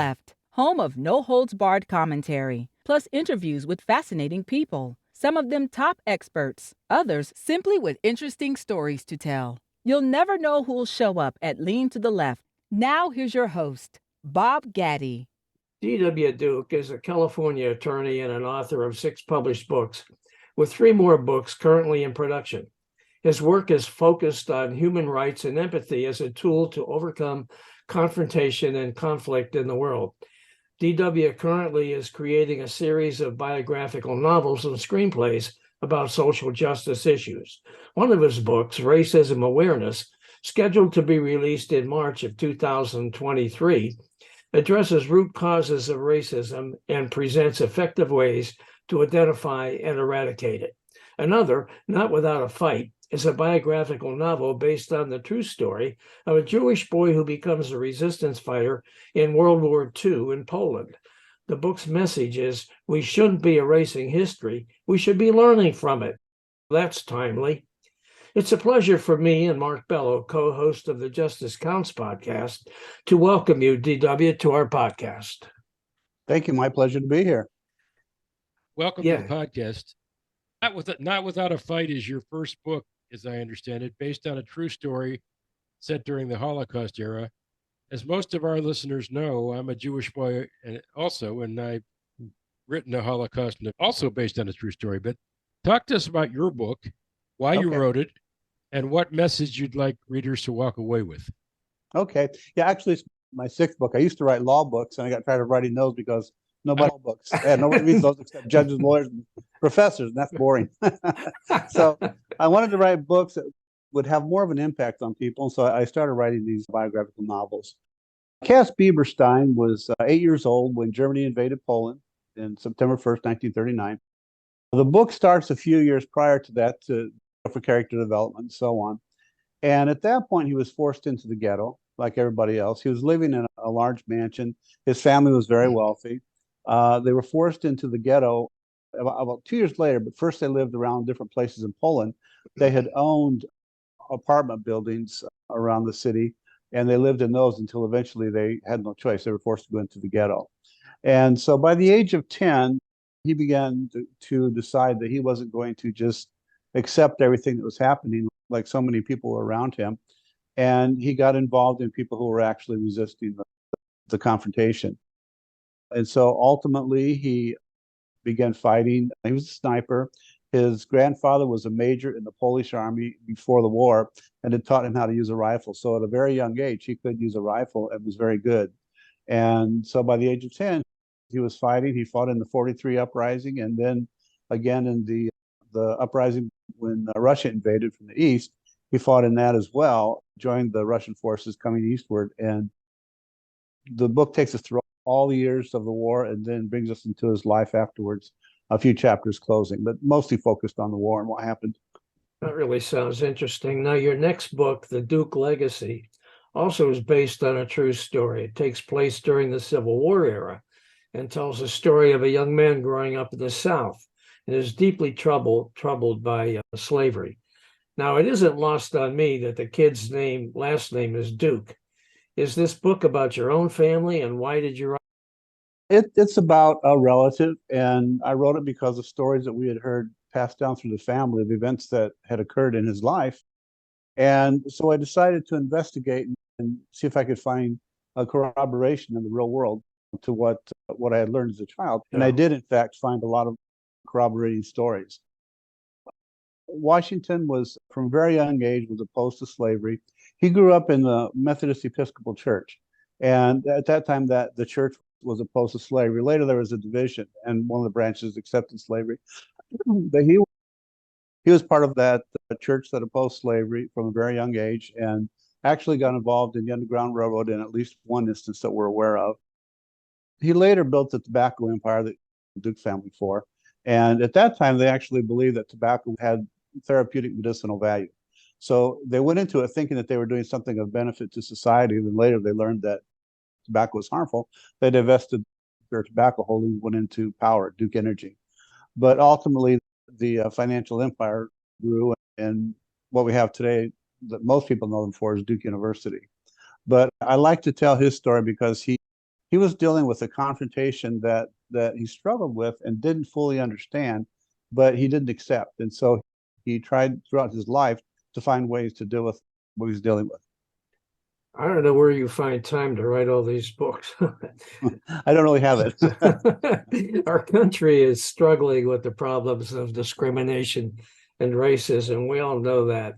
Left, home of no-holds-barred commentary, plus interviews with fascinating people, some of them top experts, others simply with interesting stories to tell. You'll never know who'll show up at Lean to the Left. Now here's your host, Bob Gaddy. D.W. Duke is a California attorney and an author of 6 published books, with 3 more books currently in production. His work is focused on human rights and empathy as a tool to overcome confrontation and conflict in the world. D.W. currently is creating a series of biographical novels and screenplays about social justice issues. One of his books, Racism Awareness, scheduled to be released in March of 2023, addresses root causes of racism and presents effective ways to identify and eradicate it. Another, Not Without a Fight, is a biographical novel based on the true story of a Jewish boy who becomes a resistance fighter in World War II in Poland. The book's message is, we shouldn't be erasing history, we should be learning from it. That's timely. It's a pleasure for me and Mark Bello, co-host of the Justice Counts podcast, to welcome you, DW, to our podcast. Thank you. My pleasure to be here. Welcome to the podcast. Not Without a Fight is your first book, as I understand it, based on a true story set during the Holocaust era. As most of our listeners know, I'm a Jewish boy and I've written a Holocaust, also based on a true story. But talk to us about your book, why you wrote it, and what message you'd like readers to walk away with. Okay. Yeah, actually, it's my 6th book. I used to write law books, and I got tired of writing those because nobody books. And nobody reads those except judges, lawyers, and professors, and that's boring. So I wanted to write books that would have more of an impact on people. So I started writing these biographical novels. Cass Bieberstein was 8 years old when Germany invaded Poland in September 1st, 1939. The book starts a few years prior to that for character development and so on. And at that point, he was forced into the ghetto like everybody else. He was living in a large mansion. His family was very wealthy. They were forced into the ghetto about 2 years later, but first they lived around different places in Poland. They had owned apartment buildings around the city, and they lived in those until eventually they had no choice. They were forced to go into the ghetto. And so by the age of 10, he began to decide that he wasn't going to just accept everything that was happening like so many people were around him. And he got involved in people who were actually resisting the confrontation. And so ultimately he began fighting. He was a sniper. His grandfather was a major in the Polish army before the war and had taught him how to use a rifle. So at a very young age, he could use a rifle and was very good. And so by the age of 10, he was fighting. He fought in the 43 uprising, and then again in the uprising when Russia invaded from the east. He fought in that as well, joined the Russian forces coming eastward. And the book takes us through all the years of the war and then brings us into his life afterwards, a few chapters closing, but mostly focused on the war and what happened. That really sounds interesting. Now, your next book, The Duke Legacy, also is based on a true story. It takes place during the Civil War era and tells the story of a young man growing up in the South and is deeply troubled by slavery. Now, it isn't lost on me that the kid's last name is Duke. Is this book about your own family, and why did you write it? It's about a relative, and I wrote it because of stories that we had heard passed down through the family of events that had occurred in his life. And so I decided to investigate and see if I could find a corroboration in the real world to what I had learned as a child. And I did, in fact, find a lot of corroborating stories. Washington was, from a very young age, was opposed to slavery. He grew up in the Methodist Episcopal Church. And at that time, that the church was opposed to slavery. Later, there was a division, and one of the branches accepted slavery. But he was part of that church that opposed slavery from a very young age, and actually got involved in the Underground Railroad in at least one instance that we're aware of. He later built the tobacco empire that the Duke family for. And at that time, they actually believed that tobacco had therapeutic medicinal value. So they went into it thinking that they were doing something of benefit to society. And then later they learned that tobacco was harmful. They divested their tobacco holdings, went into power, Duke Energy. But ultimately, the financial empire grew, and what we have today that most people know them for is Duke University. But I like to tell his story because he he was dealing with a confrontation that he struggled with and didn't fully understand, but he didn't accept. And so he tried throughout his life to find ways to deal with what he was dealing with. I don't know where you find time to write all these books. I don't really have it. Our country is struggling with the problems of discrimination and racism. We all know that.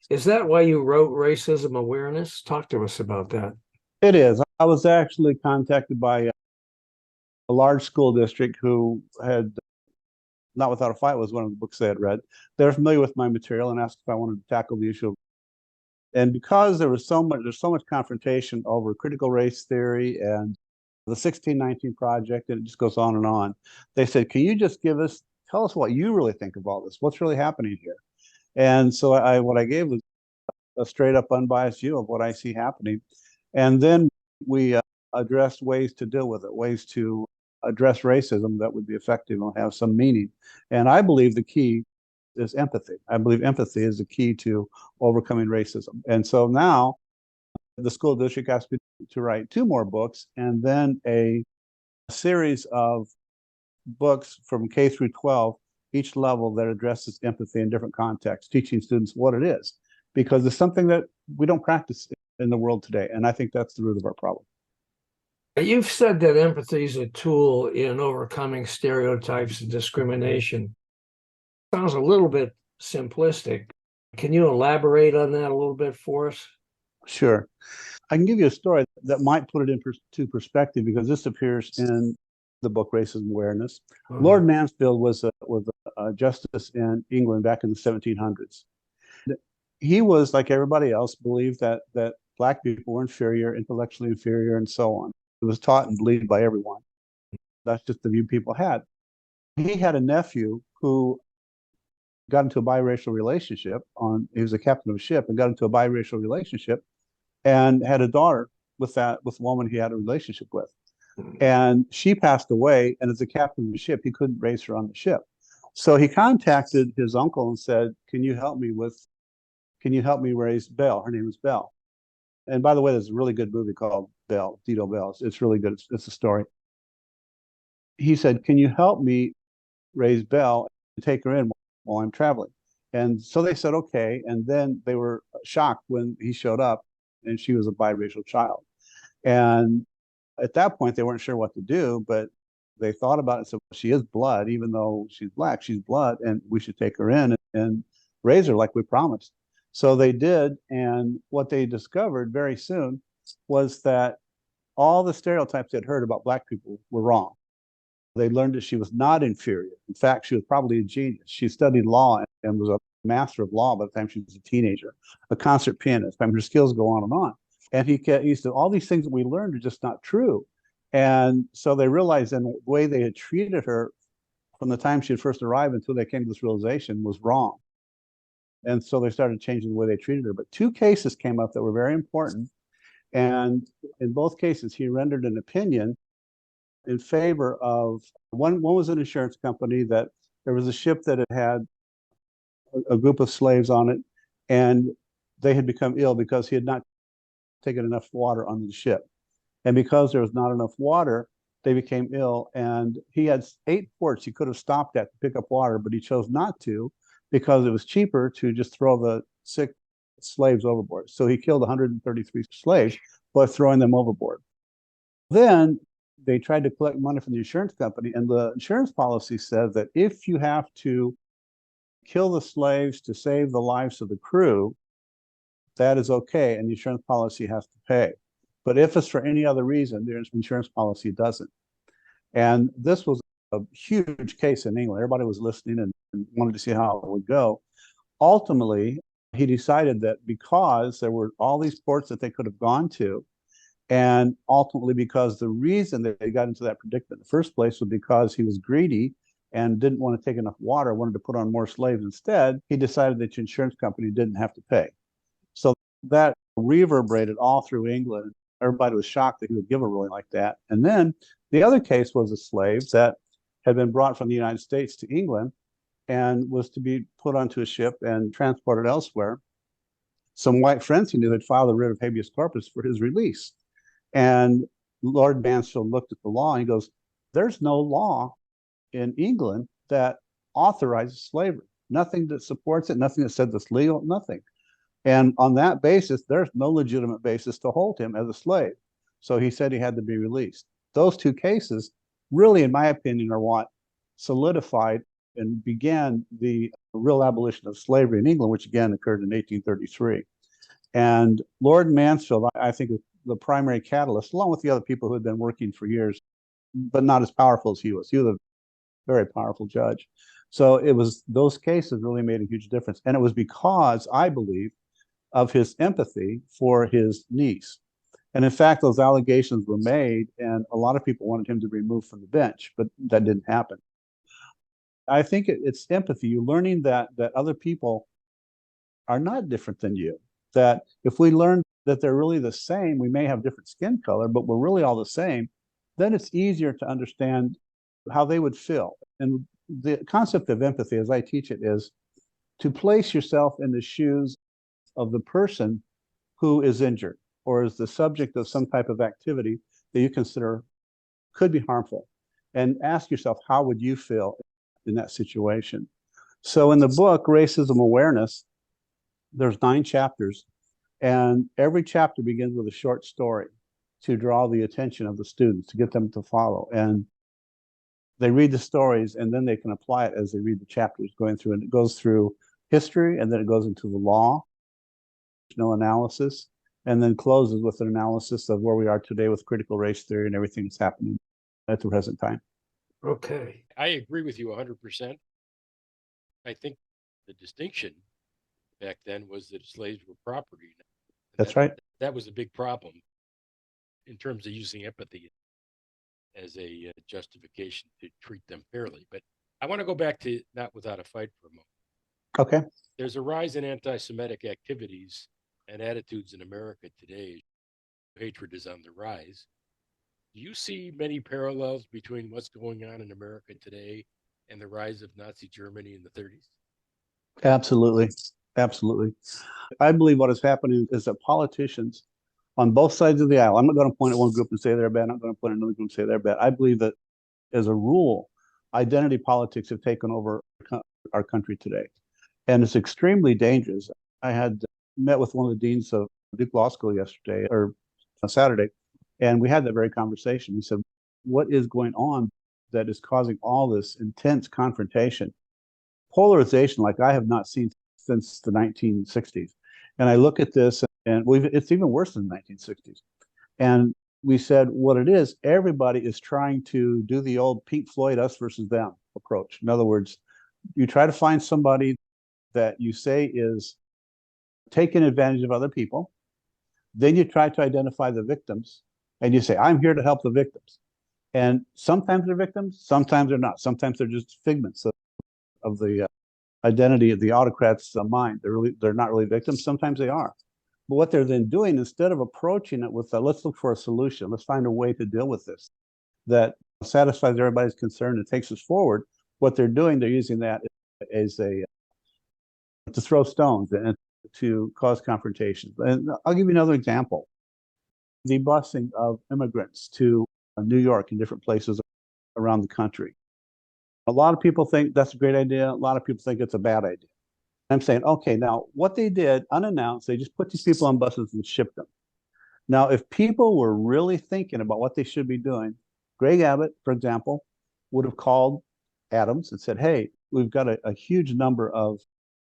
Is that why you wrote Racism Awareness? Talk to us about that. It is. I was actually contacted by a large school district who had Not Without a Fight was one of the books they had read. They were familiar with my material and asked if I wanted to tackle the issue. And because there's so much confrontation over critical race theory and the 1619 Project, and it just goes on and on, they said, can you just tell us what you really think of all this? What's really happening here? And so what I gave was a straight up unbiased view of what I see happening. And then we addressed ways to deal with it, ways to address racism that would be effective and have some meaning. And I believe the key is empathy. I believe empathy is the key to overcoming racism. And so now the school district asked me to write 2 more books and then a series of books from K through 12, each level that addresses empathy in different contexts, teaching students what it is, because it's something that we don't practice in the world today. And I think that's the root of our problem. You've said that empathy is a tool in overcoming stereotypes and discrimination. Sounds a little bit simplistic. Can you elaborate on that a little bit for us? Sure. I can give you a story that might put it into perspective, because this appears in the book Racism Awareness. Lord Mansfield was a justice in England back in the 1700s. He was, like everybody else, believed that Black people were inferior, intellectually inferior, and so on. It was taught and believed by everyone. That's just the view people had. He had a nephew who got into a biracial relationship. He was a captain of a ship and got into a biracial relationship and had a daughter with the woman he had a relationship with. And she passed away, and as a captain of the ship, he couldn't raise her on the ship. So he contacted his uncle and said, can you help me raise Belle? Her name is Belle. And by the way, there's a really good movie called Belle, Dido Belle. It's really good. It's a story. He said, can you help me raise Belle and take her in while I'm traveling? And so they said, okay. And then they were shocked when he showed up and she was a biracial child. And at that point, they weren't sure what to do, but they thought about it and said, well, she is blood, even though she's Black, she's blood, and we should take her in and raise her like we promised. So they did. And what they discovered very soon was that all the stereotypes they'd heard about Black people were wrong. They learned that she was not inferior. In fact, she was probably a genius. She studied law and was a master of law by the time she was a teenager, a concert pianist. I mean, her skills go on and on. And he said, all these things that we learned are just not true. And so they realized then the way they had treated her from the time she had first arrived until they came to this realization was wrong. And so they started changing the way they treated her. But 2 cases came up that were very important. And in both cases, he rendered an opinion in favor of one was an insurance company that there was a ship that had a group of slaves on it, and they had become ill because he had not taken enough water on the ship. And because there was not enough water, they became ill. And he had 8 ports he could have stopped at to pick up water, but he chose not to because it was cheaper to just throw the sick slaves overboard. So he killed 133 slaves by throwing them overboard. Then they tried to collect money from the insurance company, and the insurance policy said that if you have to kill the slaves to save the lives of the crew, that is okay, and the insurance policy has to pay. But if it's for any other reason, the insurance policy doesn't. And this was a huge case in England. Everybody was listening and wanted to see how it would go. Ultimately, he decided that because there were all these ports that they could have gone to, and ultimately because the reason that they got into that predicament in the first place was because he was greedy and didn't want to take enough water, wanted to put on more slaves instead, he decided that the insurance company didn't have to pay. So that reverberated all through England. Everybody was shocked that he would give a ruling like that. And then the other case was a slave that had been brought from the United States to England and was to be put onto a ship and transported elsewhere. Some white friends he knew had filed a writ of habeas corpus for his release. And Lord Mansfield looked at the law and he goes, there's no law in England that authorizes slavery. Nothing that supports it, nothing that said that's legal, nothing. And on that basis, there's no legitimate basis to hold him as a slave. So he said he had to be released. Those two cases really, in my opinion, are what solidified and began the real abolition of slavery in England, which again occurred in 1833. And Lord Mansfield, I think, is the primary catalyst, along with the other people who had been working for years, but not as powerful as he was. He was a very powerful judge. So it was those cases really made a huge difference. And it was because, I believe, of his empathy for his niece. And in fact, those allegations were made, and a lot of people wanted him to be removed from the bench, but that didn't happen. I think it's empathy. You're learning that other people are not different than you. That if we learn that they're really the same, we may have different skin color, but we're really all the same, then it's easier to understand how they would feel. And the concept of empathy, as I teach it, is to place yourself in the shoes of the person who is injured or is the subject of some type of activity that you consider could be harmful, and ask yourself, how would you feel in that situation? So in the book, Racism Awareness, there's 9 chapters, and every chapter begins with a short story to draw the attention of the students, to get them to follow. And they read the stories, and then they can apply it as they read the chapters going through. And it goes through history, and then it goes into the law, analysis, and then closes with an analysis of where we are today with critical race theory and everything that's happening at the present time. Okay. I agree with you 100%. I think the distinction back then was that slaves were property. That's right. That was a big problem in terms of using empathy as a justification to treat them fairly. But I want to go back to Not Without a Fight for a moment. Okay. There's a rise in anti-Semitic activities and attitudes in America today. Hatred is on the rise. Do you see many parallels between what's going on in America today and the rise of Nazi Germany in the 30s? Absolutely. Absolutely. I believe what is happening is that politicians on both sides of the aisle, I'm not going to point at one group and say they're bad, I'm not going to point at another group and say they're bad. I believe that as a rule, identity politics have taken over our country today. And it's extremely dangerous. I had met with one of the deans of Duke Law School yesterday, or on Saturday, and we had that very conversation. He said, what is going on that is causing all this intense confrontation? Polarization like I have not seen since the 1960s. And I look at this, and it's even worse than the 1960s. And we said, what it is, everybody is trying to do the old Pink Floyd, us versus them approach. In other words, you try to find somebody that you say is taking advantage of other people. Then you try to identify the victims, and you say, I'm here to help the victims. And sometimes they're victims, sometimes they're not. Sometimes they're just figments of the identity of the autocrat's mind. They're not really victims. Sometimes they are. But what they're then doing, instead of approaching it with let's look for a solution, let's find a way to deal with this that satisfies everybody's concern and takes us forward, what they're doing, they're using that as to throw stones and to cause confrontations. And I'll give you another example. The busing of immigrants to New York and different places around the country. A lot of people think that's a great idea. A lot of people think it's a bad idea. I'm saying, okay, now what they did unannounced, they just put these people on buses and shipped them. Now, if people were really thinking about what they should be doing, Greg Abbott, for example, would have called Adams and said, hey, we've got a huge number of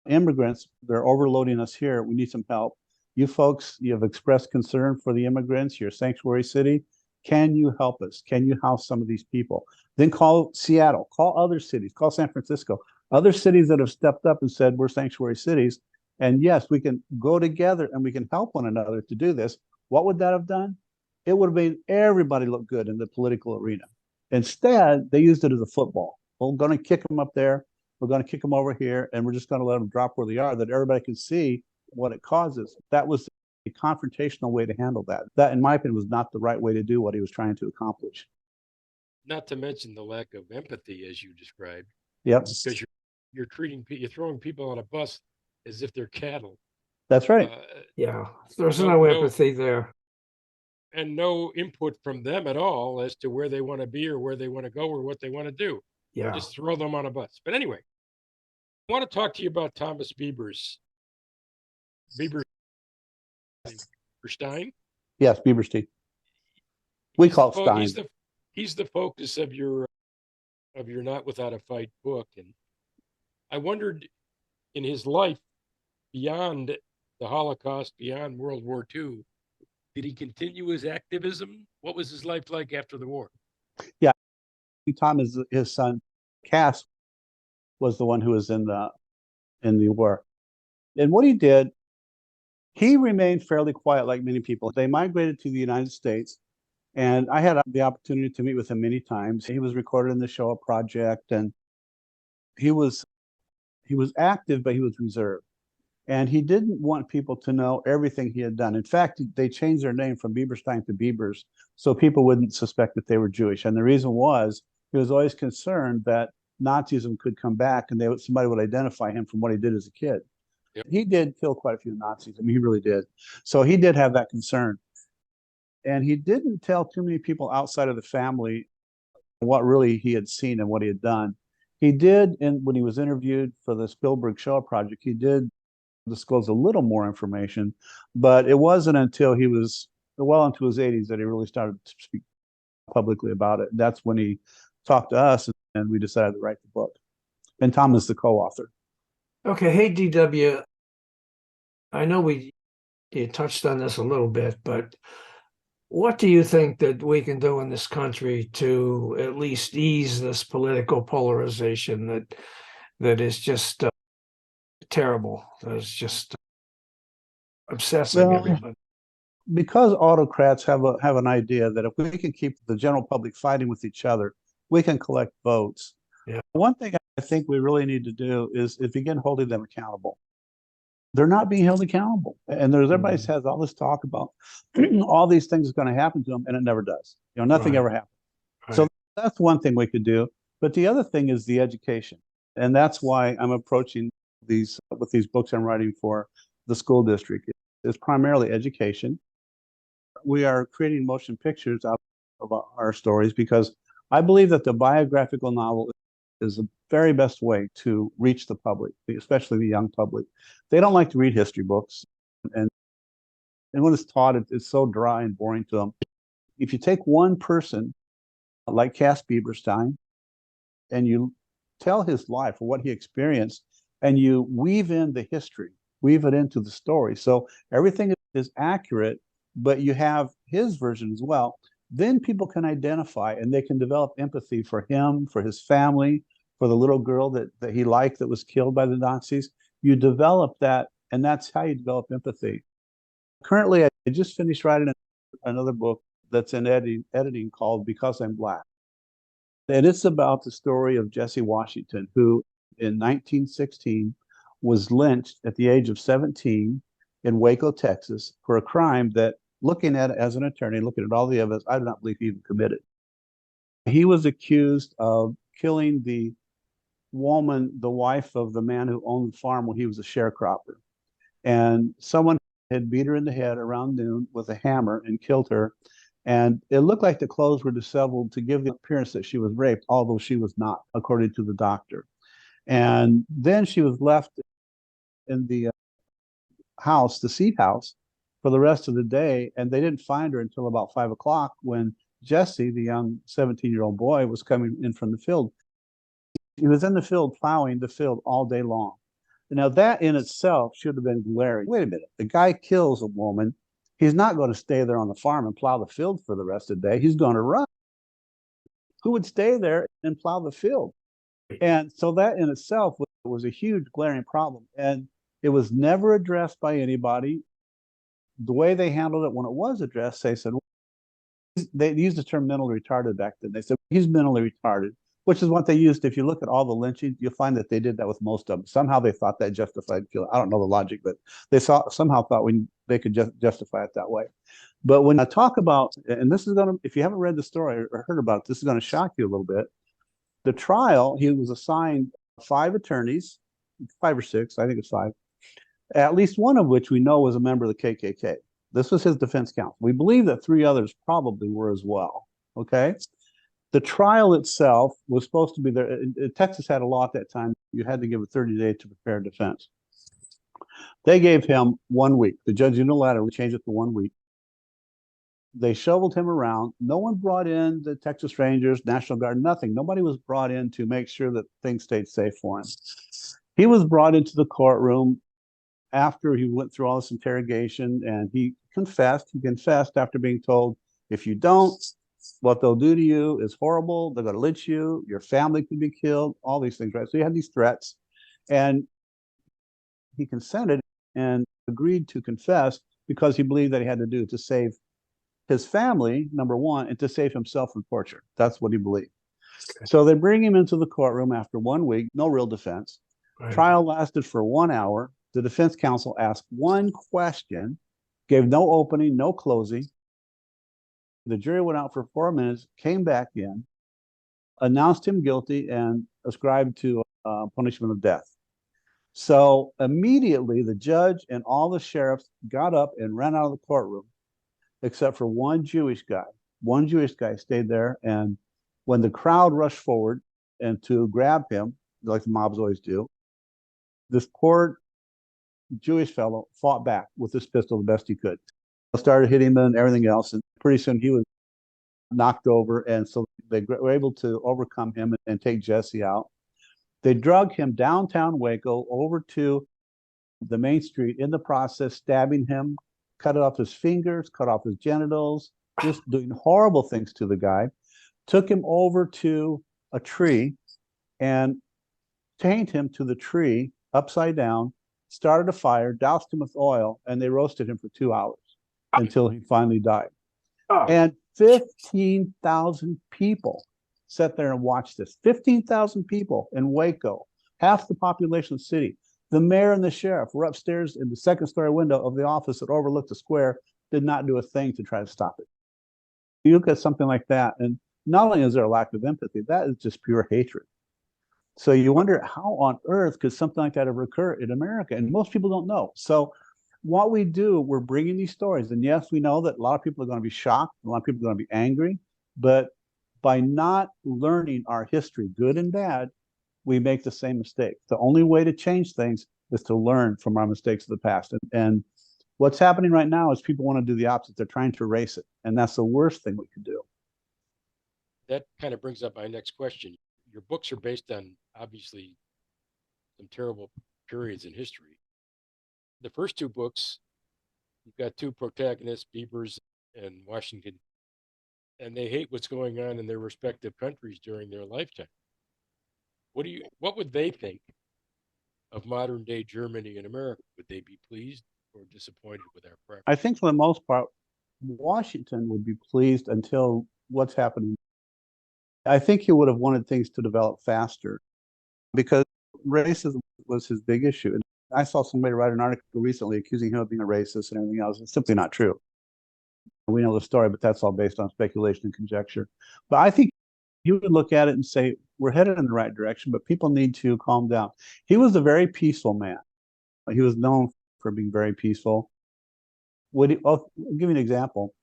immigrants. They're overloading us here. We need some help. You folks, you have expressed concern for the immigrants. You're a sanctuary city. Can you help us? Can you house some of these people? Then call Seattle, call other cities, call San Francisco, other cities that have stepped up and said, we're sanctuary cities. And yes, we can go together and we can help one another to do this. What would that have done? It would have made everybody look good in the political arena. Instead, they used it as a football. We're going to kick them up there. We're going to kick them over here, and we're just going to let them drop where they are, that everybody can see what it causes. That was a confrontational way to handle that. That, in my opinion, was not the right way to do what he was trying to accomplish. Not to mention the lack of empathy, as you described. Yep. Because you're throwing people on a bus as if they're cattle. That's right. Yeah, there's no empathy there. and no input from them at all as to where they want to be or where they want to go or what they want to do. Yeah. Just throw them on a bus. But anyway, I want to talk to you about Thomas Bieberstein. Yes, Bieberstein. We call it Stein. He's the focus of your Not Without a Fight book, and I wondered, in his life beyond the Holocaust, beyond World War II, did he continue his activism? What was his life like after the war? Yeah, Tom is his son. Cass was the one who was in the war, and what he did, he remained fairly quiet, like many people. They migrated to the United States, and I had the opportunity to meet with him many times. He was recorded in the Shoah Project, and he was active, but he was reserved. And he didn't want people to know everything he had done. In fact, they changed their name from Bieberstein to Biebers so people wouldn't suspect that they were Jewish. And the reason was he was always concerned that Nazism could come back and somebody would identify him from what he did as a kid. Yep. He did kill quite a few Nazis. I mean, he really did. So he did have that concern. And he didn't tell too many people outside of the family what really he had seen and what he had done. He did, when he was interviewed for the Spielberg Shoah Project, he did disclose a little more information, but it wasn't until he was well into his 80s that he really started to speak publicly about it. That's when he talked to us, and we decided to write the book. And Tom is the co-author. Okay. Hey, DW, I know you touched on this a little bit, but what do you think that we can do in this country to at least ease this political polarization that is just terrible? That's just obsessing everybody. Because autocrats have an idea that if we can keep the general public fighting with each other, we can collect votes. Yeah. One thing I think we really need to do is begin holding them accountable. They're not being held accountable, and everybody has all this talk about all these things are going to happen to them, and it never does. Nothing ever happens. Right. So that's one thing we could do. But the other thing is the education, and that's why I'm approaching these books I'm writing for the school district. It's primarily education. We are creating motion pictures out of our stories because I believe that the biographical novel is the very best way to reach the public, especially the young public. They don't like to read history books, and when it's taught, it's so dry and boring to them. If you take one person like Cass Bieberstein and you tell his life or what he experienced, and you weave in the history, weave it into the story, so everything is accurate, but you have his version as well, then people can identify and they can develop empathy for him, for his family, for the little girl that he liked that was killed by the Nazis. You develop that, and that's how you develop empathy. Currently, I just finished writing another book that's in editing called Because I'm Black. And it's about the story of Jesse Washington, who in 1916 was lynched at the age of 17 in Waco, Texas, for a crime that, looking at it as an attorney, looking at all the evidence, I do not believe he even committed. He was accused of killing the woman, the wife of the man who owned the farm when he was a sharecropper. And someone had beat her in the head around noon with a hammer and killed her. And it looked like the clothes were disheveled to give the appearance that she was raped, although she was not, according to the doctor. And then she was left in the house, the seat house, for the rest of the day, and they didn't find her until about 5 o'clock when Jesse, the young 17-year-old boy, was coming in from the field. He was in the field plowing the field all day long. Now that in itself should have been glaring. Wait a minute, the guy kills a woman. He's not going to stay there on the farm and plow the field for the rest of the day. He's going to run. Who would stay there and plow the field? And so that in itself was a huge glaring problem. And it was never addressed by anybody. The way they handled it when it was addressed, they said, they used the term mentally retarded back then. They said, he's mentally retarded, which is what they used. If you look at all the lynchings, you'll find that they did that with most of them. Somehow they thought that justified killing. I don't know the logic, but they somehow thought they could justify it that way. But when I talk about, and this is going to, if you haven't read the story or heard about it, this is going to shock you a little bit. The trial, he was assigned 5 attorneys, 5 or 6, I think it's 5, at least one of which we know was a member of the KKK. This was his defense counsel. We believe that 3 others probably were as well. Okay. The trial itself was supposed to be there. Texas had a law at that time. You had to give a 30 days to prepare a defense. They gave him 1 week. The judge unilaterally changed it to 1 week. They shoveled him around. No one brought in the Texas Rangers, National Guard, nothing. Nobody was brought in to make sure that things stayed safe for him. He was brought into the courtroom after he went through all this interrogation, and he confessed. He confessed after being told, if you don't, what they'll do to you is horrible. They're going to lynch you. Your family could be killed, all these things, right? So he had these threats, and he consented and agreed to confess because he believed that he had to do it to save his family, number one, and to save himself from torture. That's what he believed. So they bring him into the courtroom after 1 week, no real defense. Right. Trial lasted for 1 hour. The defense counsel asked one question, gave no opening, no closing. The jury went out for 4 minutes, came back in, announced him guilty, and ascribed to punishment of death. So immediately the judge and all the sheriffs got up and ran out of the courtroom, except for one Jewish guy. One Jewish guy stayed there, and when the crowd rushed forward and to grab him, like the mobs always do, this poor Jewish fellow fought back with his pistol the best he could. Started hitting him and everything else, and pretty soon he was knocked over, and so they were able to overcome him and take Jesse out. They drug him downtown Waco over to the main street, in the process stabbing him, cut off his fingers, cut off his genitals, just doing horrible things to the guy. Took him over to a tree and chained him to the tree upside down, started a fire, doused him with oil, and they roasted him for 2 hours until he finally died. And 15,000 people sat there and watched this. 15,000 people in Waco, half the population of the city. The mayor and the sheriff were upstairs in the second-story window of the office that overlooked the square, did not do a thing to try to stop it. You look at something like that, and not only is there a lack of empathy, that is just pure hatred. So you wonder how on earth could something like that ever occur in America? And most people don't know. So what we do, we're bringing these stories. And yes, we know that a lot of people are going to be shocked. A lot of people are going to be angry. But by not learning our history, good and bad, we make the same mistake. The only way to change things is to learn from our mistakes of the past. And what's happening right now is people want to do the opposite. They're trying to erase it. And that's the worst thing we could do. That kind of brings up my next question. Your books are based on, obviously, some terrible periods in history. The first 2 books, you've got 2 protagonists, Beavers and Washington, and they hate what's going on in their respective countries during their lifetime. What would they think of modern day Germany and America? Would they be pleased or disappointed with our practice? I think for the most part, Washington would be pleased until what's happening. I think he would have wanted things to develop faster because racism was his big issue. And I saw somebody write an article recently accusing him of being a racist and everything else. It's simply not true. We know the story, but that's all based on speculation and conjecture. But I think he would look at it and say, we're headed in the right direction, but people need to calm down. He was a very peaceful man. He was known for being very peaceful. I'll give you an example.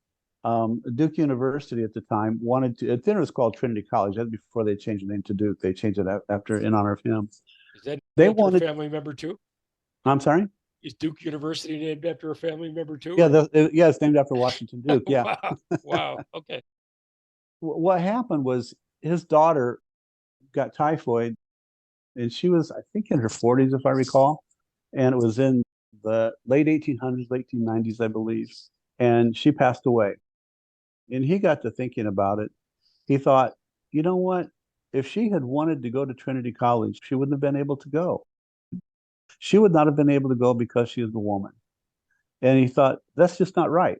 Duke University at the time wanted to, then it was called Trinity College. That's before they changed the name to Duke. They changed it after in honor of him. Is that they named wanted after a family member too? I'm sorry? Is Duke University named after a family member too? Yeah, it's named after Washington Duke. Yeah. Wow. Okay. What happened was his daughter got typhoid, and she was, I think, in her 40s, if I recall, and it was in the late 1800s, late 1890s, I believe, and she passed away. And he got to thinking about it. He thought, you know what? If she had wanted to go to Trinity College, she wouldn't have been able to go. She would not have been able to go because she is a woman. And he thought, that's just not right.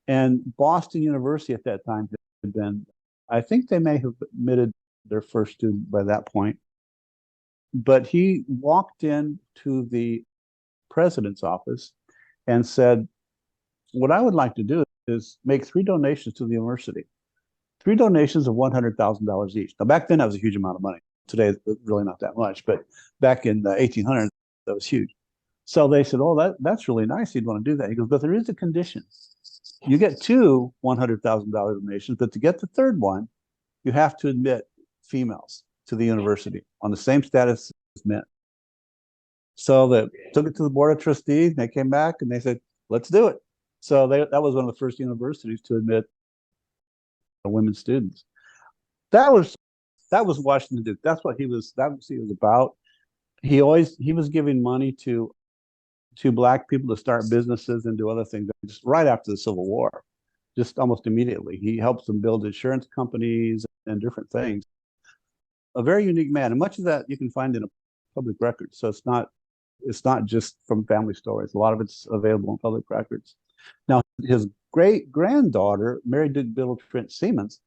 And Boston University at that time had been, I think they may have admitted their first student by that point. But he walked in to the president's office and said, what I would like to do is make 3 donations to the university. 3 donations of $100,000 each. Now, back then, that was a huge amount of money. Today, it's really not that much. But back in the 1800s, that was huge. So they said, oh, that's really nice. You'd want to do that. He goes, but there is a condition. You get two $100,000 donations, but to get the third one, you have to admit females to the university on the same status as men. So they took it to the board of trustees, and they came back and they said, let's do it. So that was one of the first universities to admit women students. That was Washington Duke. That's what he was about. He was giving money to black people to start businesses and do other things just right after the Civil War, just almost immediately. He helps them build insurance companies and different things. A very unique man, and much of that you can find in a public record. So it's not just from family stories. A lot of it's available in public records. Now, his great-granddaughter, Mary Duke Biddle Trent Siemens,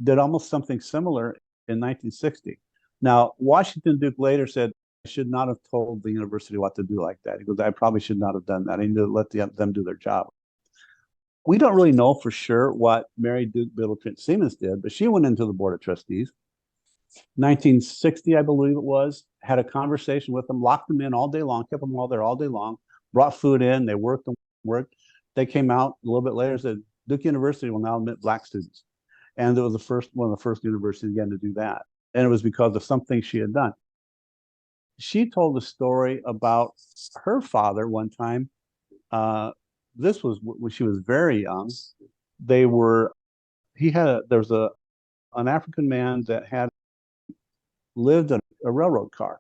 did almost something similar in 1960. Now, Washington Duke later said, I should not have told the university what to do like that. He goes, I probably should not have done that. I need to let them do their job. We don't really know for sure what Mary Duke Biddle Trent Siemens did, but she went into the board of trustees. 1960, I believe it was, had a conversation with them, locked them in all day long, kept them all there all day long, brought food in, they worked. They came out a little bit later and said, Duke University will now admit black students. And it was one of the first universities again to do that. And it was because of something she had done. She told a story about her father one time. This was when she was very young. There was an African man that had lived in a railroad car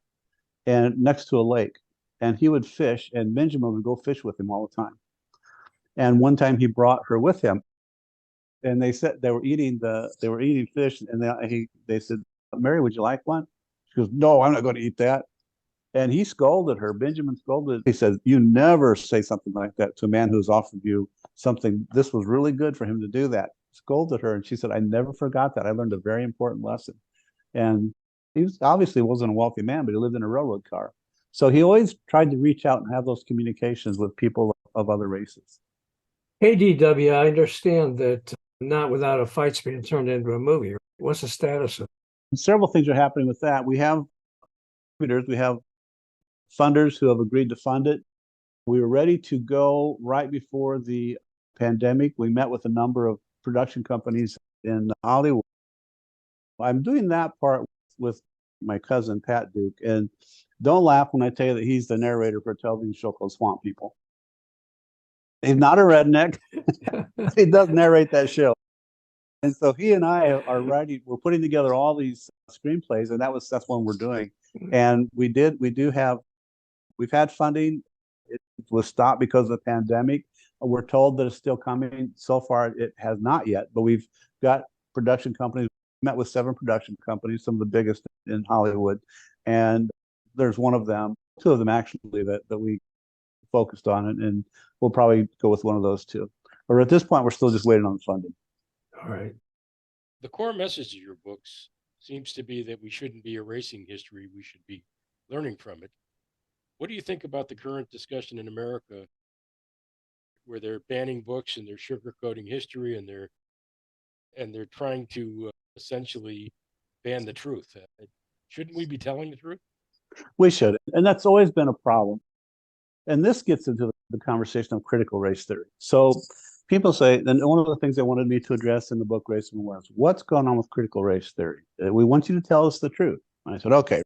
and next to a lake, and he would fish, and Benjamin would go fish with him all the time. And one time he brought her with him, and they said they were eating fish, and they said, Mary, would you like one? She goes, no, I'm not going to eat that. And he scolded her. Benjamin scolded. He said, you never say something like that to a man who's offered you something. This was really good for him to do that. Scolded her. And she said, I never forgot that. I learned a very important lesson. And he obviously wasn't a wealthy man, but he lived in a railroad car. So he always tried to reach out and have those communications with people of other races. Hey, DW, I understand that Not Without a Fight's being turned into a movie. What's the status of it? Several things are happening with that. We have funders who have agreed to fund it. We were ready to go right before the pandemic. We met with a number of production companies in Hollywood. I'm doing that part with my cousin, Pat Duke. And don't laugh when I tell you that he's the narrator for a television show called Swamp People. He's not a redneck. He does narrate that show. And so he and I we're putting together all these screenplays, and that's one we're doing. And we've had funding. It was stopped because of the pandemic. We're told that it's still coming. So far, it has not yet, but we've got production companies. We met with 7 production companies, some of the biggest in Hollywood. And there's one of them, 2 of them actually, that we focused on, and we'll probably go with one of those 2. But at this point, we're still just waiting on the funding. All right. The core message of your books seems to be that we shouldn't be erasing history. We should be learning from it. What do you think about the current discussion in America where they're banning books and they're sugarcoating history and they're trying to essentially ban the truth? Shouldn't we be telling the truth? We should. And that's always been a problem. And this gets into the conversation of critical race theory. So people say, and one of the things they wanted me to address in the book, Race and Awareness, what's going on with critical race theory? We want you to tell us the truth. And I said, okay,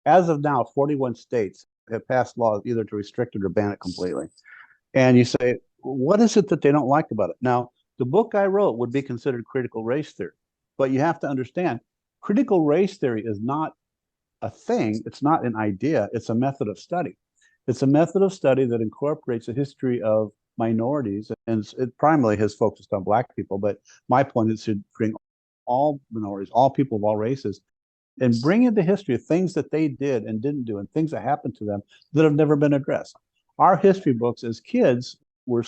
as of now, 41 states have passed laws either to restrict it or ban it completely. And you say, what is it that they don't like about it? Now, the book I wrote would be considered critical race theory, but you have to understand, critical race theory is not a thing. It's not an idea. It's a method of study. It's a method of study that incorporates a history of minorities, and it primarily has focused on Black people, but my point is to bring all minorities, all people of all races, and bring into history things that they did and didn't do and things that happened to them that have never been addressed. Our history books as kids were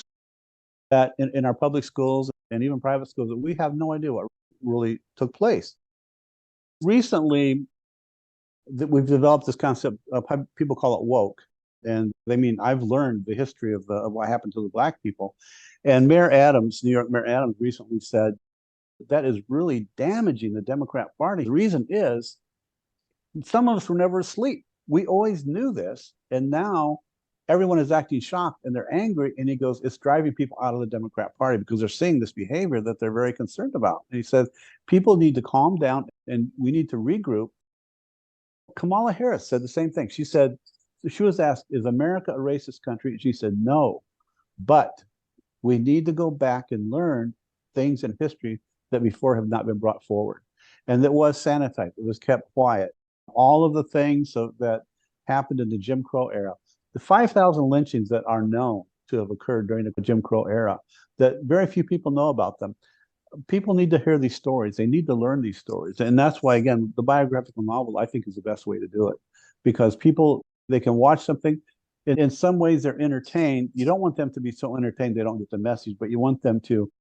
that in our public schools and even private schools, that we have no idea what really took place. Recently, we've developed this concept of, people call it woke. And they mean, I've learned the history of what happened to the Black people. And Mayor Adams, New York Mayor Adams, recently said that is really damaging the Democrat Party. The reason is some of us were never asleep. We always knew this. And now everyone is acting shocked and they're angry. And he goes, it's driving people out of the Democrat Party because they're seeing this behavior that they're very concerned about. And he says, people need to calm down and we need to regroup. Kamala Harris said the same thing. She said, she was asked, is America a racist country? And she said, no, but we need to go back and learn things in history that before have not been brought forward. And that was sanitized. It was kept quiet. All of the things that happened in the Jim Crow era, the 5,000 lynchings that are known to have occurred during the Jim Crow era, that very few people know about them. People need to hear these stories. They need to learn these stories. And that's why, again, the biographical novel, I think, is the best way to do it. Because people, they can watch something. In some ways, they're entertained. You don't want them to be so entertained they don't get the message, but you want them to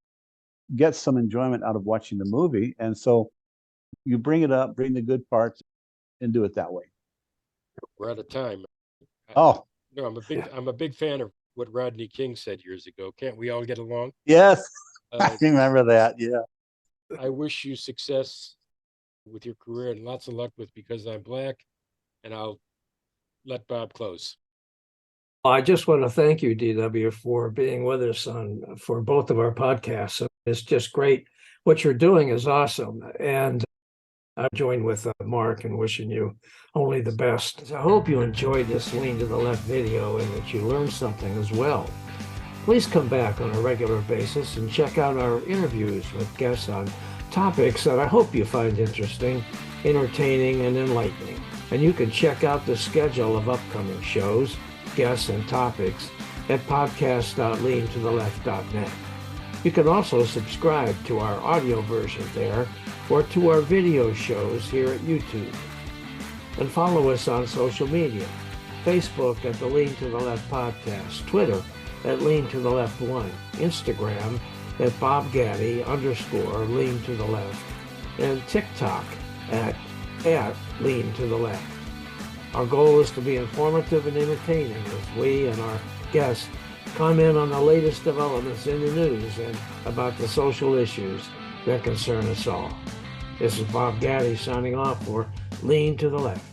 get some enjoyment out of watching the movie. And so you bring it up, bring the good parts, and do it that way. We're out of time. Oh. No, I'm a big fan of what Rodney King said years ago. Can't we all get along? Yes. I remember that. Yeah. I wish you success with your career and lots of luck with Because I'm Black. And I'll let Bob close. I just want to thank you, DW, for being with us for both of our podcasts. It's just great. What you're doing is awesome. And I join with Mark in wishing you only the best. I hope you enjoyed this Lean to the Left video and that you learned something as well. Please come back on a regular basis and check out our interviews with guests on topics that I hope you find interesting, entertaining, and enlightening. And you can check out the schedule of upcoming shows, guests, and topics at podcast.leantotheleft.net. You can also subscribe to our audio version there or to our video shows here at YouTube. And follow us on social media, Facebook at the Lean to the Left Podcast, Twitter at Lean to the Left 1, Instagram at BobGaddy_Lean to the Left, and TikTok at Lean to the Left. Our goal is to be informative and entertaining as we and our guests comment on the latest developments in the news and about the social issues that concern us all. This is Bob Gaddy signing off for Lean to the Left.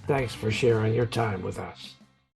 Thanks for sharing your time with us.